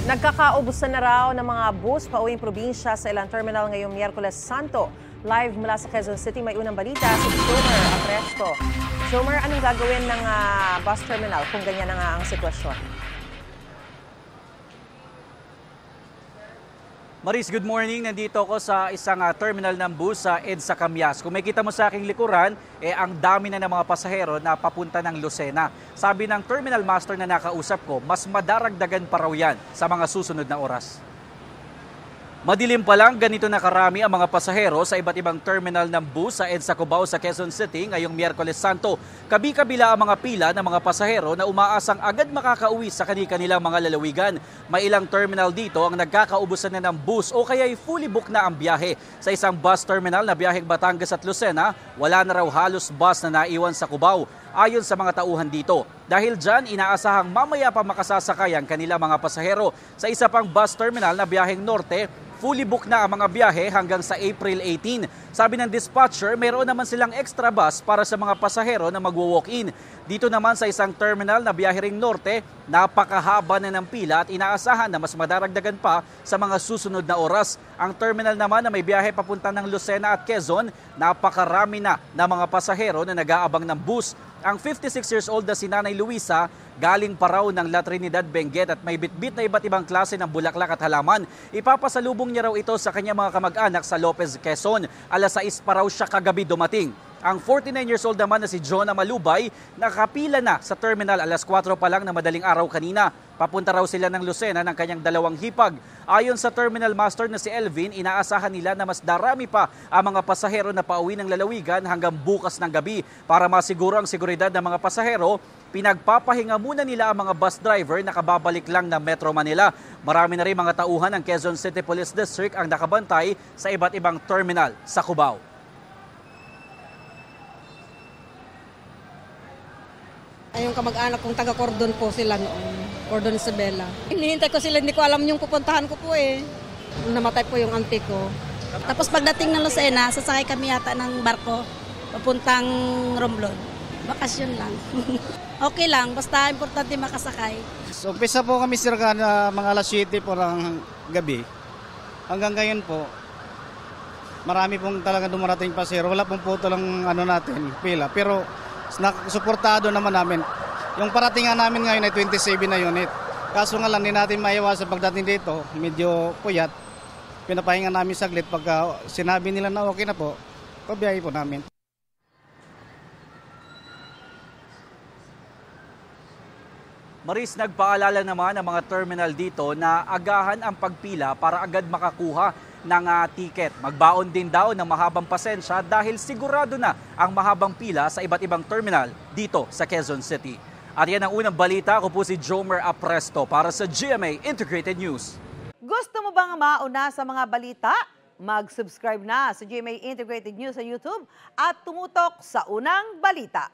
Nagkakaubusan na raw ng mga bus pauwing probinsya sa ilang terminal ngayong Miyerkules Santo. Live mula sa Quezon City, may unang balita si Jomer Apresto. Jomer, anong gagawin ng bus terminal kung ganyan na nga ang sitwasyon? Maris, good morning. Nandito ako sa isang terminal ng bus sa EDSA Camias. Kung makita mo sa aking likuran, ang dami na ng mga pasahero na papunta ng Lucena. Sabi ng terminal master na nakausap ko, mas madaragdagan pa raw yan sa mga susunod na oras. Madilim pa lang, ganito na karami ang mga pasahero sa iba't ibang terminal ng bus sa EDSA Cubao sa Quezon City ngayong Miyerkules Santo. Kabi-kabila ang mga pila ng mga pasahero na umaasang agad makakauwi sa kanilang mga lalawigan. May ilang terminal dito ang nagkakaubusan na ng bus o kaya'y fully booked na ang biyahe. Sa isang bus terminal na biyaheng Batangas at Lucena, wala na raw halos bus na naiwan sa Cubao. Ayon sa mga tauhan dito. Dahil dyan, inaasahang mamaya pa makasasakay ang kanilang mga pasahero. Sa isa pang bus terminal na biyaheng Norte, fully booked na ang mga biyahe hanggang sa April 18. Sabi ng dispatcher, mayroon naman silang extra bus para sa mga pasahero na magwo-walk-in. Dito naman sa isang terminal na biyahe ring Norte, napakahaba na ng pila at inaasahan na mas madaragdagan pa sa mga susunod na oras. Ang terminal naman na may biyahe papunta ng Lucena at Quezon, napakarami na ng mga pasahero na nag-aabang ng bus. Ang 56 years old na si Nanay Luisa, galing pa raw ng La Trinidad, Benguet at may bitbit na iba't ibang klase ng bulaklak at halaman. Ipapasalubong niya raw ito sa kanyang mga kamag-anak sa Lopez, Quezon. Alas 6 pa raw siya kagabi dumating. Ang 49 years old naman na si Jonah Malubay, nakapila na sa terminal alas 4 pa lang na madaling araw kanina. Papunta raw sila ng Lucena ng kanyang dalawang hipag. Ayon sa terminal master na si Elvin, inaasahan nila na mas darami pa ang mga pasahero na pauwi ng lalawigan hanggang bukas ng gabi. Para masiguro ang seguridad ng mga pasahero, pinagpapahinga muna nila ang mga bus driver na kababalik lang ng Metro Manila. Marami na rin mga tauhan ng Quezon City Police District ang nakabantay sa iba't ibang terminal sa Cubao. Ay, yung kamag-anak kong taga-Cordon po sila noon, Cordon Isabela. Hinihintay ko sila, hindi ko alam yung pupuntahan ko po eh. Namatay po yung auntie ko. Tapos pagdating ng Lucena, sasakay kami yata ng barko papuntang Romblon. Bakasyon lang. Okay lang, basta importante makasakay. So, umpisa po kami sirga na mga alas 7 po ng gabi. Hanggang ngayon po, marami pong talaga dumarating pasero. Wala pong puto lang natin, pila. Pero suportado naman namin. Yung paratingan namin ngayon ay 27 na unit. Kaso nga lang, hindi natin maiwasan pagdating dito, medyo puyat. Pinapahinga namin saglit pagka sinabi nila na okay na po, pabiyahe po namin. Maris, nagpaalala naman ang mga terminal dito na agahan ang pagpila para agad makakuha ng tiket. Magbaon din daw ng mahabang pasensya dahil sigurado na ang mahabang pila sa iba't ibang terminal dito sa Quezon City. At yan ang unang balita. Ako po si Jomer Apresto para sa GMA Integrated News. Gusto mo bang mauna sa mga balita? Mag-subscribe na sa GMA Integrated News sa YouTube at tumutok sa unang balita.